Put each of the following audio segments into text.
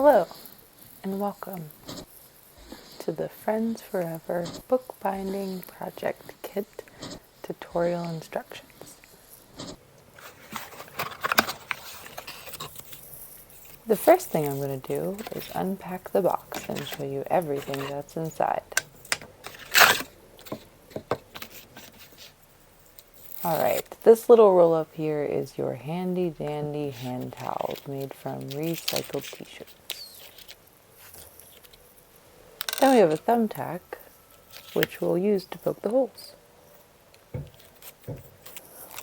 Hello, and welcome to the Friends Forever Bookbinding Project Kit tutorial instructions. The first thing I'm going to do is unpack the box and show you everything that's inside. Alright, this little roll up here is your handy dandy hand towels made from recycled t-shirts. Then we have a thumbtack, which we'll use to poke the holes.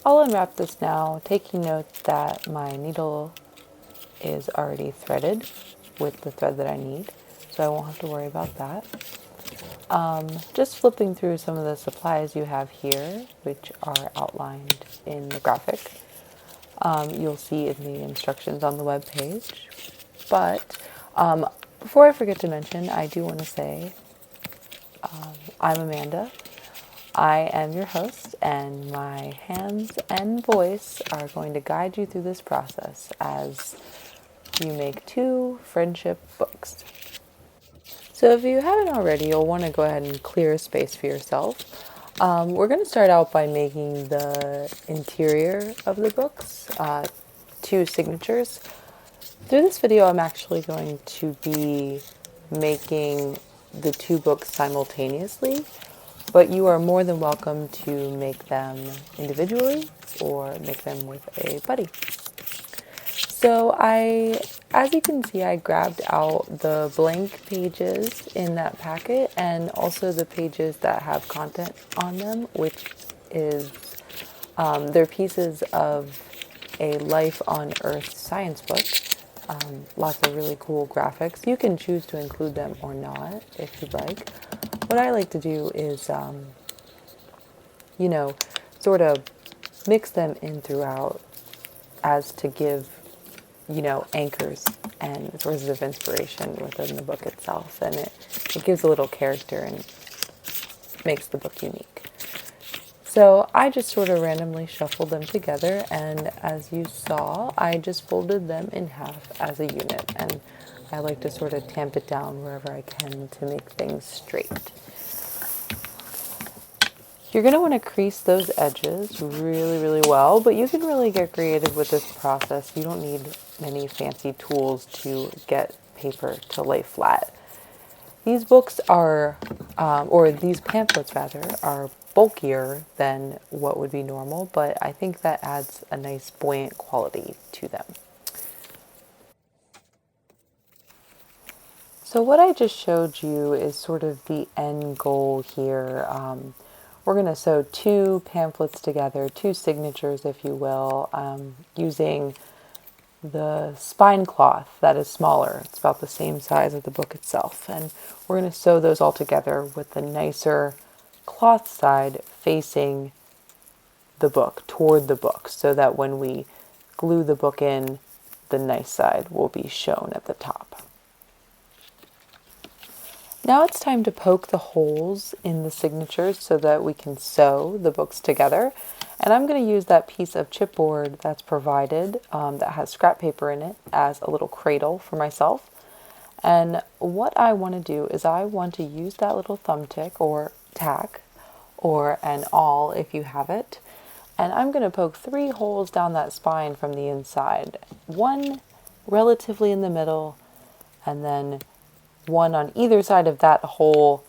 I'll unwrap this now, taking note that my needle is already threaded with the thread that I need, so I won't have to worry about that. Just flipping through some of the supplies you have here, which are outlined in the graphic. You'll see in the instructions on the web page. But before I forget to mention, I do want to say I'm Amanda. I am your host, and my hands and voice are going to guide you through this process as you make 2 friendship books. So if you haven't already, you'll want to go ahead and clear a space for yourself. We're going to start out by making the interior of the books, 2 signatures. Through this video, I'm actually going to be making the 2 books simultaneously, but you are more than welcome to make them individually or make them with a buddy. So as you can see, I grabbed out the blank pages in that packet and also the pages that have content on them, which is, they're pieces of a Life on Earth science book. Lots of really cool graphics. You can choose to include them or not if you'd like. What I like to do is, sort of mix them in throughout as to give anchors and sources of inspiration within the book itself. And it gives a little character and makes the book unique. So I just sort of randomly shuffled them together, and as you saw, I just folded them in half as a unit. And I like to sort of tamp it down wherever I can to make things straight. You're going to want to crease those edges really, really well, but you can really get creative with this process. You don't need many fancy tools to get paper to lay flat. These books are, or these pamphlets rather, are bulkier than what would be normal, but I think that adds a nice buoyant quality to them. So what I just showed you is sort of the end goal here. We're going to sew 2 pamphlets together, 2 signatures, if you will, using the spine cloth that is smaller. It's about the same size as the book itself. And we're going to sew those all together with the nicer cloth side facing the book, toward the book, so that when we glue the book in, the nice side will be shown at the top. Now it's time to poke the holes in the signatures so that we can sew the books together. And I'm going to use that piece of chipboard that's provided that has scrap paper in it as a little cradle for myself. And what I want to do is I want to use that little thumbtack or tack or an awl if you have it. And I'm going to poke 3 holes down that spine from the inside. 1 relatively in the middle, and then 1 on either side of that hole,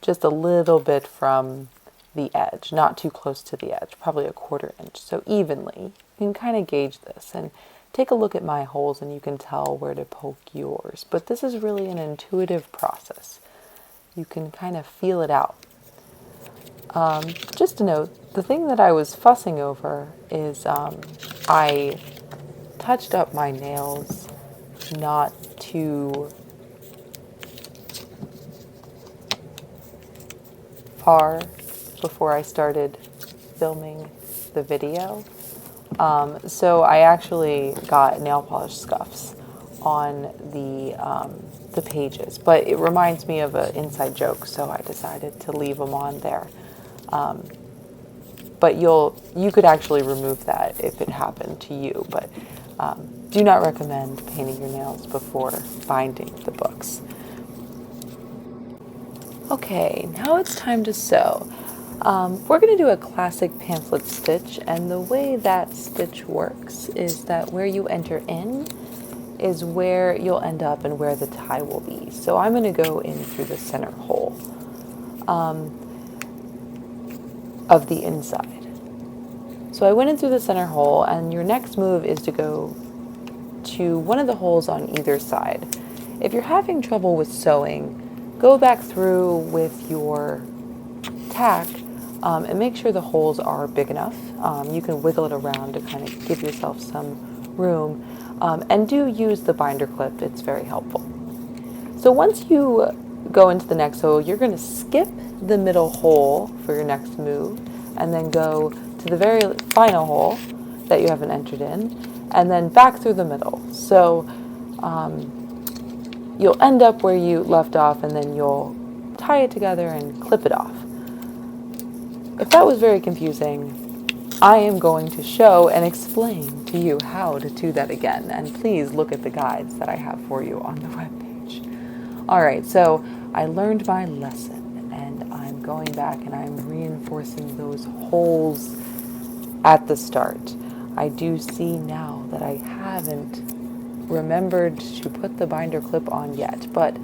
just a little bit from the edge, not too close to the edge, probably 1/4 inch, so evenly. You can kind of gauge this and take a look at my holes and you can tell where to poke yours. But this is really an intuitive process. You can kind of feel it out. Just to note, the thing that I was fussing over is I touched up my nails not too far before I started filming the video. So I actually got nail polish scuffs on the pages, but it reminds me of an inside joke, so I decided to leave them on there. But you could actually remove that if it happened to you, but do not recommend painting your nails before binding the books. Okay, now it's time to sew. We're going to do a classic pamphlet stitch, and the way that stitch works is that where you enter in is where you'll end up and where the tie will be. So I'm going to go in through the center hole of the inside. So I went in through the center hole, and your next move is to go to one of the holes on either side. If you're having trouble with sewing, go back through with your tack and make sure the holes are big enough. You can wiggle it around to kind of give yourself some room, and do use the binder clip. It's very helpful. So once you go into the next hole, you're going to skip the middle hole for your next move and then go to the very final hole that you haven't entered in and then back through the middle. So you'll end up where you left off and then you'll tie it together and clip it off. If that was very confusing, I am going to show and explain to you how to do that again. And please look at the guides that I have for you on the webpage. All right, so I learned my lesson and I'm going back and I'm reinforcing those holes at the start. I do see now that I haven't remembered to put the binder clip on yet, but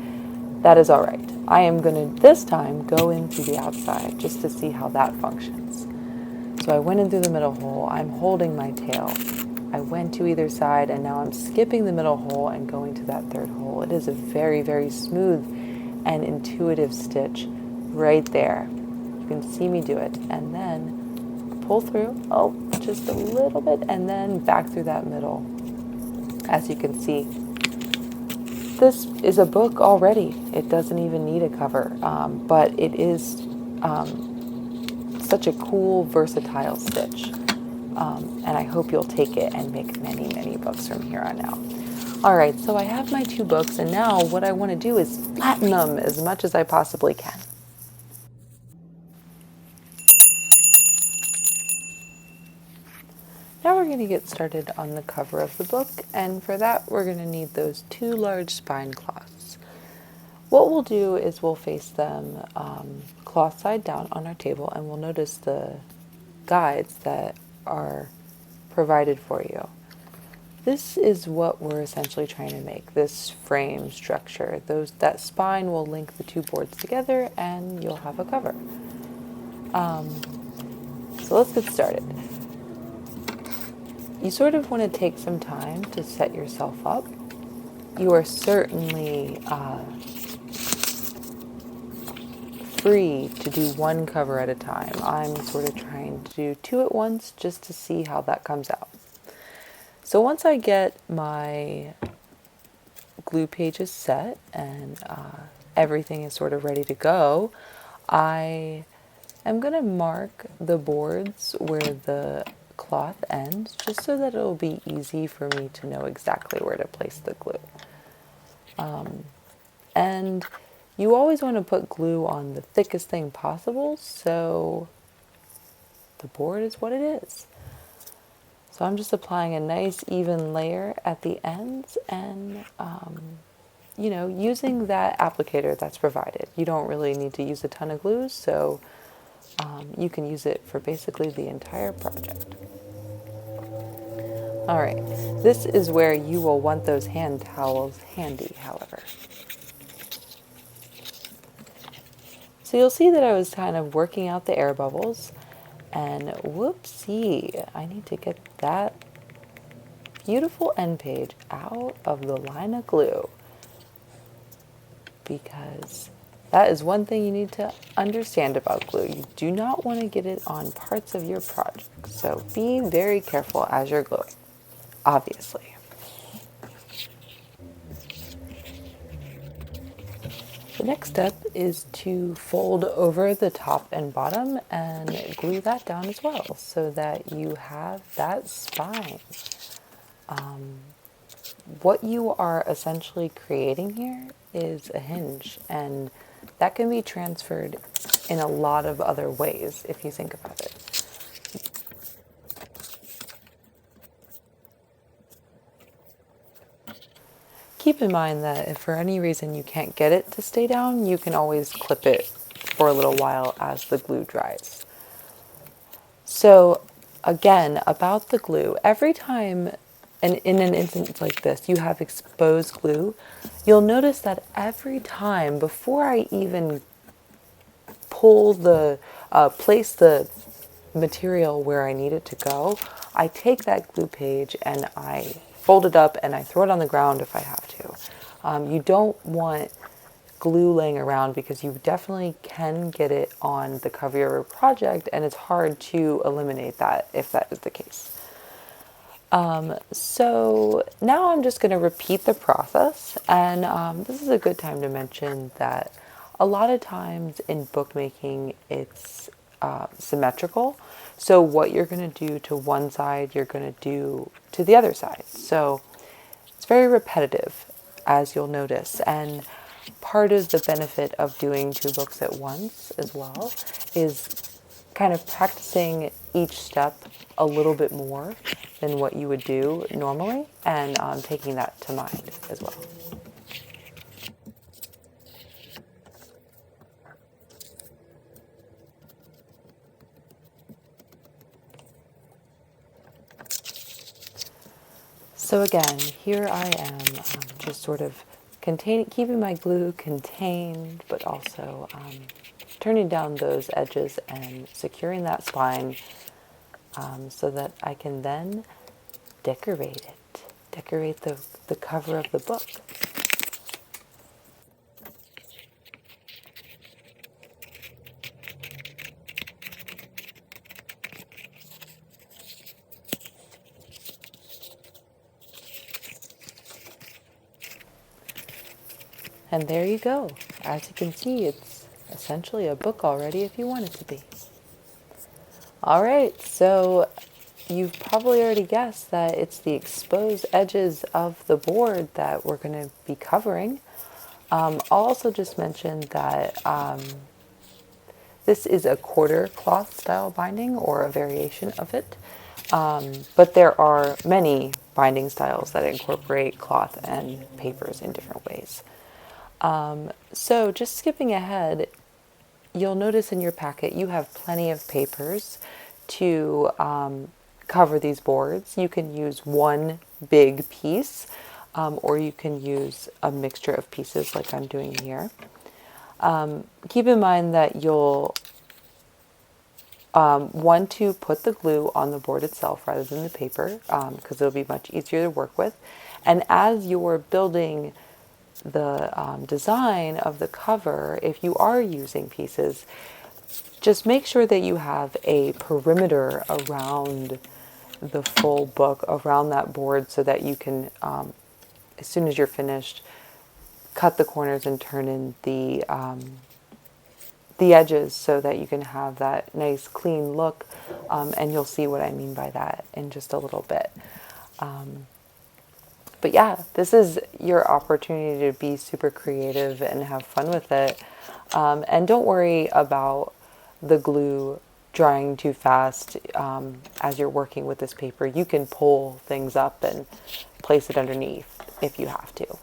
that is all right. I am going to this time go in through the outside just to see how that functions. So I went in through the middle hole. I'm holding my tail. I went to either side and now I'm skipping the middle hole and going to that third hole. It is a very, very smooth and intuitive stitch right there. You can see me do it. And then pull through, just a little bit, and then back through that middle. As you can see, this is a book already. It doesn't even need a cover, but it is such a cool, versatile stitch. And I hope you'll take it and make many, many books from here on out. All right, so I have my 2 books, and now what I want to do is flatten them as much as I possibly can. Now we're going to get started on the cover of the book, and for that we're going to need those 2 large spine cloths. What we'll do is we'll face them cloth side down on our table, and we'll notice the guides that are provided for you. This is what we're essentially trying to make, this frame structure. That spine will link the 2 boards together and you'll have a cover. So let's get started. You sort of want to take some time to set yourself up. You are certainly free to do 1 cover at a time. I'm sort of trying to do 2 at once just to see how that comes out. So once I get my glue pages set and everything is sort of ready to go, I am going to mark the boards where the cloth ends, just so that it'll be easy for me to know exactly where to place the glue. And you always want to put glue on the thickest thing possible, so the board is what it is. So I'm just applying a nice even layer at the ends and, using that applicator that's provided. You don't really need to use a ton of glue, so you can use it for basically the entire project. All right, this is where you will want those hand towels handy, however. So you'll see that I was kind of working out the air bubbles, and whoopsie, I need to get that beautiful end page out of the line of glue, because that is one thing you need to understand about glue. You do not want to get it on parts of your project, so be very careful as you're gluing, obviously. The next step is to fold over the top and bottom and glue that down as well so that you have that spine. What you are essentially creating here is a hinge, and that can be transferred in a lot of other ways if you think about it. keep in mind that if for any reason you can't get it to stay down, you can always clip it for a little while as the glue dries. So again, about the glue, every time, and in an instance like this, you have exposed glue, you'll notice that every time before I even place the material where I need it to go, I take that glue page and I fold it up and I throw it on the ground if I have to. You don't want glue laying around because you definitely can get it on the cover of your project, and it's hard to eliminate that if that is the case. So now I'm just going to repeat the process, and this is a good time to mention that a lot of times in bookmaking it's symmetrical. So what you're going to do to one side, you're going to do to the other side. So it's very repetitive, as you'll notice, and part of the benefit of doing two books at once as well is kind of practicing each step a little bit more than what you would do normally, and taking that to mind as well. So again, here I am, just sort of keeping my glue contained, but also turning down those edges and securing that spine, so that I can then decorate it, decorate the cover of the book. And there you go. As you can see, it's essentially a book already if you want it to be. All right, so you've probably already guessed that it's the exposed edges of the board that we're going to be covering. I'll also just mention that this is a quarter cloth style binding, or a variation of it. But there are many binding styles that incorporate cloth and papers in different ways. So just skipping ahead, you'll notice in your packet you have plenty of papers to cover these boards. You can use one big piece, or you can use a mixture of pieces like I'm doing here. Keep in mind that you'll want to put the glue on the board itself rather than the paper, because it'll be much easier to work with. And as you're building the design of the cover, if you are using pieces, just make sure that you have a perimeter around the full book, around that board, so that you can, as soon as you're finished, cut the corners and turn in the edges so that you can have that nice clean look, and you'll see what I mean by that in just a little bit. But yeah, this is your opportunity to be super creative and have fun with it. And don't worry about the glue drying too fast as you're working with this paper. You can pull things up and place it underneath if you have to.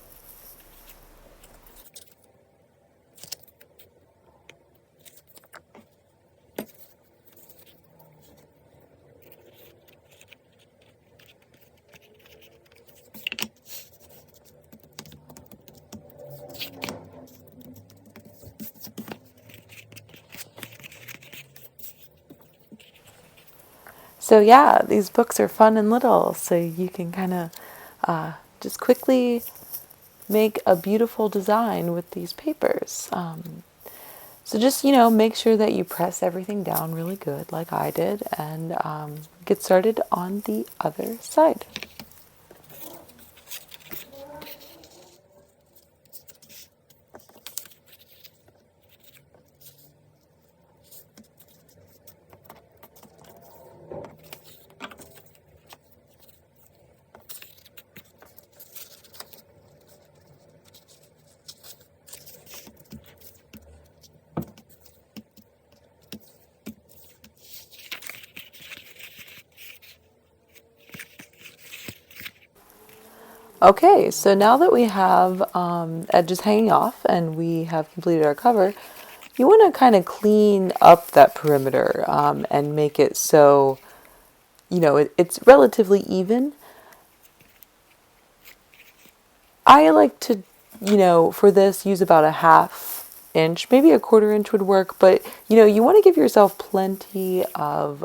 So yeah, these books are fun and little, so you can kind of just quickly make a beautiful design with these papers. So just, make sure that you press everything down really good like I did, and get started on the other side. Okay, so now that we have edges hanging off and we have completed our cover, you want to kind of clean up that perimeter and make it so, it's relatively even. I like to, for this, use about a half inch, maybe a quarter inch would work, but, you want to give yourself plenty of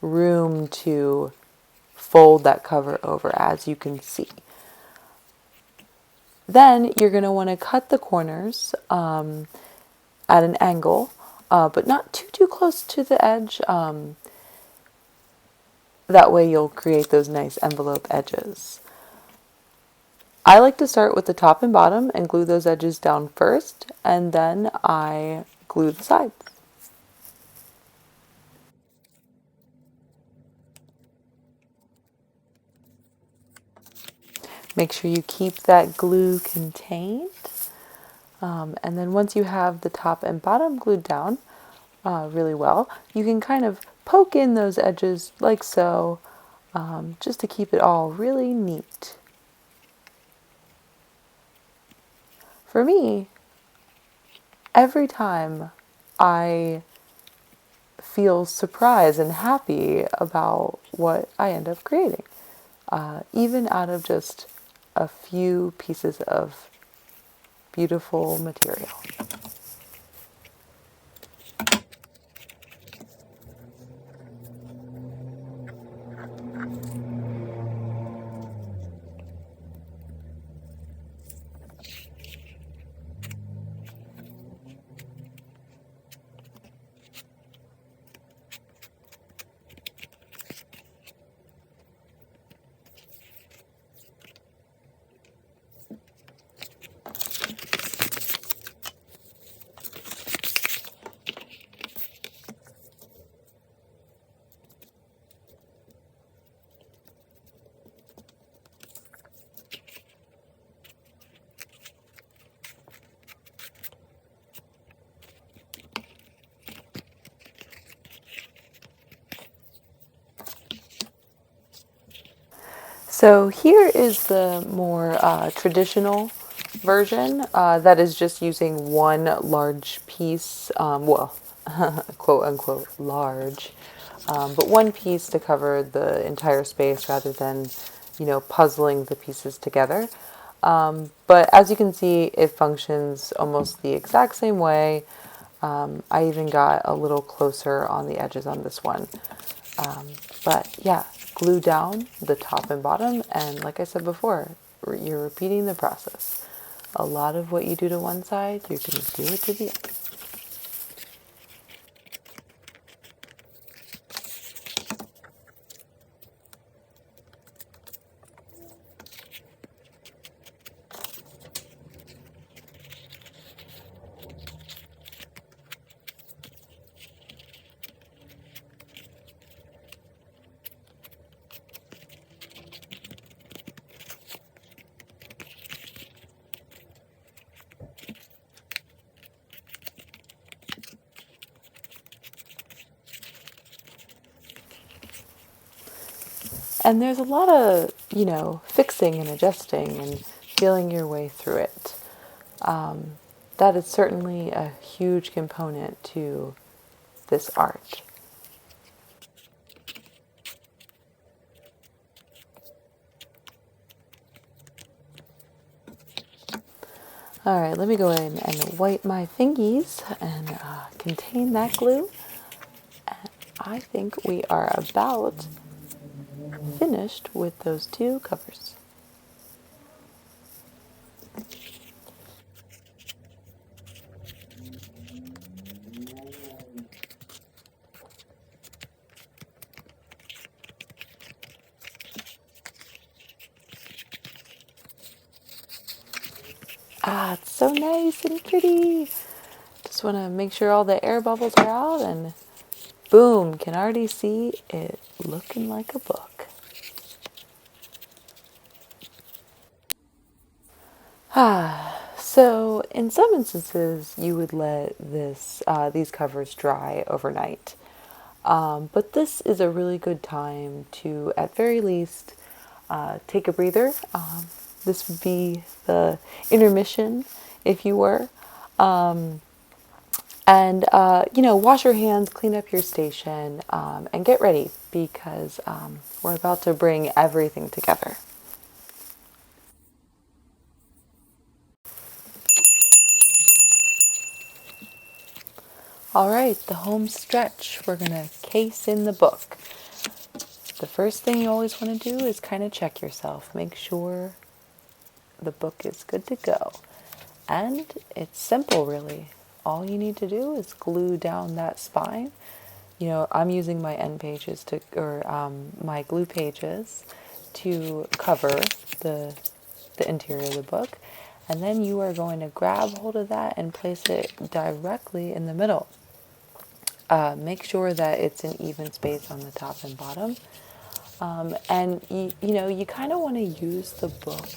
room to fold that cover over, as you can see. Then you're going to want to cut the corners at an angle, but not too close to the edge. That way you'll create those nice envelope edges. I like to start with the top and bottom and glue those edges down first, and then I glue the sides. Make sure you keep that glue contained. And then once you have the top and bottom glued down really well, you can kind of poke in those edges like so, just to keep it all really neat. For me, every time I feel surprised and happy about what I end up creating, even out of just a few pieces of beautiful material. So here is the more traditional version that is just using one large piece, quote unquote large, but one piece to cover the entire space rather than, puzzling the pieces together. But as you can see, it functions almost the exact same way. I even got a little closer on the edges on this one. But yeah, glue down the top and bottom, and like I said before, you're repeating the process. A lot of what you do to one side, you're going to do it to the other. And there's a lot of, fixing and adjusting and feeling your way through it. That is certainly a huge component to this art. All right, let me go ahead and wipe my fingies and contain that glue. And I think we are about finished with those two covers. Ah, it's so nice and pretty. Just want to make sure all the air bubbles are out, and boom, can already see it looking like a book. So in some instances, you would let these covers dry overnight. But this is a really good time to, at very least, take a breather. This would be the intermission, if you were. And, wash your hands, clean up your station, and get ready because we're about to bring everything together. All right, the home stretch. We're going to case in the book. The first thing you always want to do is kind of check yourself. Make sure the book is good to go. And it's simple, really. All you need to do is glue down that spine. I'm using my end pages my glue pages to cover the interior of the book. And then you are going to grab hold of that and place it directly in the middle. Make sure that it's an even space on the top and bottom. And you kind of want to use the book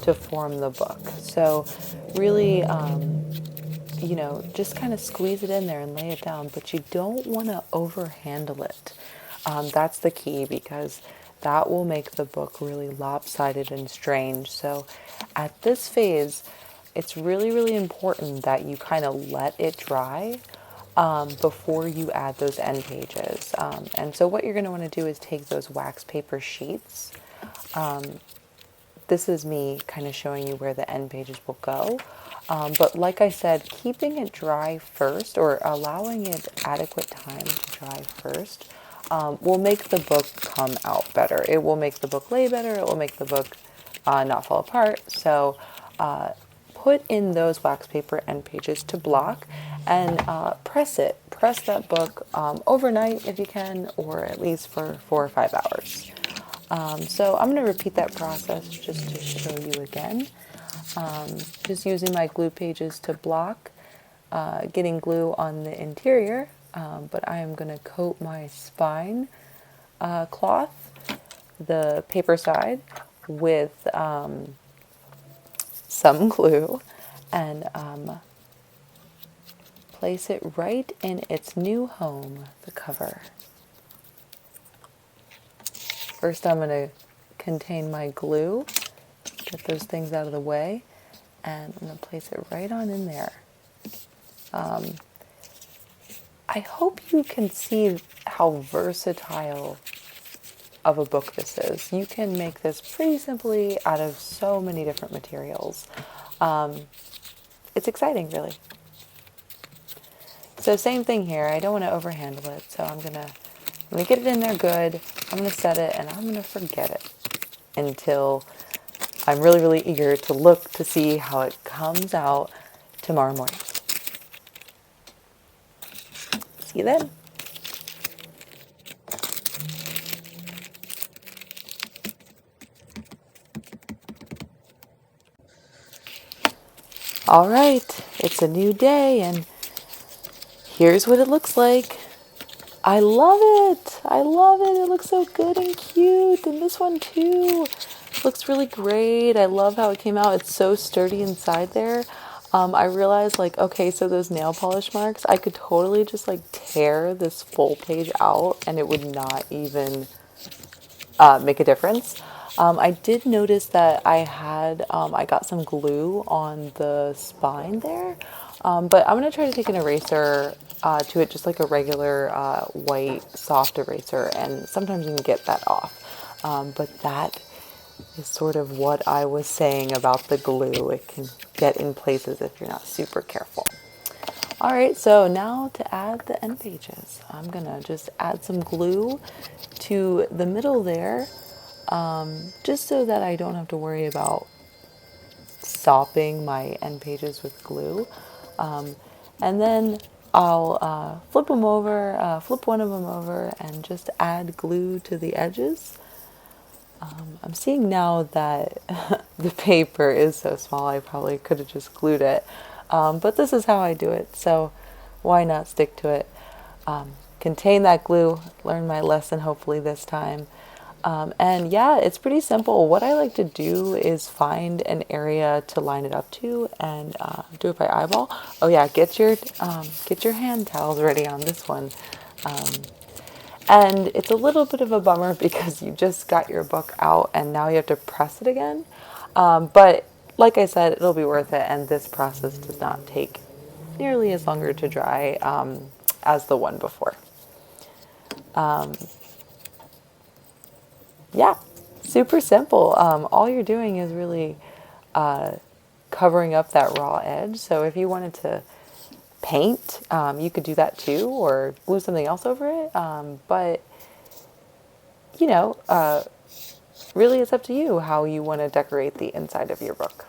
to form the book. So really, just kind of squeeze it in there and lay it down, but you don't want to overhandle it. That's the key because that will make the book really lopsided and strange. So at this phase, it's really, really important that you kind of let it dry before you add those end pages. And so what you're going to want to do is take those wax paper sheets. This is me kind of showing you where the end pages will go. But like I said, keeping it dry first or allowing it adequate time to dry first will make the book come out better. It will make the book lay better. It will make the book not fall apart. So put in those wax paper end pages to block and press it. Press that book overnight if you can, or at least for 4 or 5 hours. So I'm going to repeat that process just to show you again. Just using my glue pages to block, getting glue on the interior, but I am going to coat my spine cloth, the paper side, with some glue and place it right in its new home, the cover. First I'm going to contain my glue, get those things out of the way, and I'm going to place it right on in there. I hope you can see how versatile of a book this is. You can make this pretty simply out of so many different materials. It's exciting, really. So same thing here. I don't want to overhandle it, so I'm gonna get it in there good. I'm gonna set it, and I'm gonna forget it until I'm really, really eager to look to see how it comes out tomorrow morning. See you then. All right, it's a new day, and here's what it looks like. I love it. I love it. It looks so good and cute. And this one too looks really great. I love how it came out. It's so sturdy inside there. I realized okay, so those nail polish marks, I could totally just tear this full page out and it would not even make a difference. I did notice that I got some glue on the spine there, but I'm going to try to take an eraser to it, just like a regular white soft eraser, and sometimes you can get that off. But that is sort of what I was saying about the glue. It can get in places if you're not super careful. All right, so now to add the end pages, I'm going to just add some glue to the middle there, just so that I don't have to worry about stopping my end pages with glue. And then I'll flip one of them over and just add glue to the edges. I'm seeing now that the paper is so small, I probably could have just glued it. But this is how I do it, so why not stick to it? Contain that glue, learn my lesson hopefully this time. And yeah, it's pretty simple. What I like to do is find an area to line it up to and do it by eyeball. Oh yeah, get your hand towels ready on this one. And it's a little bit of a bummer because you just got your book out and now you have to press it again. But like I said, it'll be worth it, and this process does not take nearly as longer to dry as the one before. Yeah, super simple. All you're doing is really covering up that raw edge. So if you wanted to paint, you could do that too, or glue something else over it. But you know, really it's up to you how you want to decorate the inside of your book.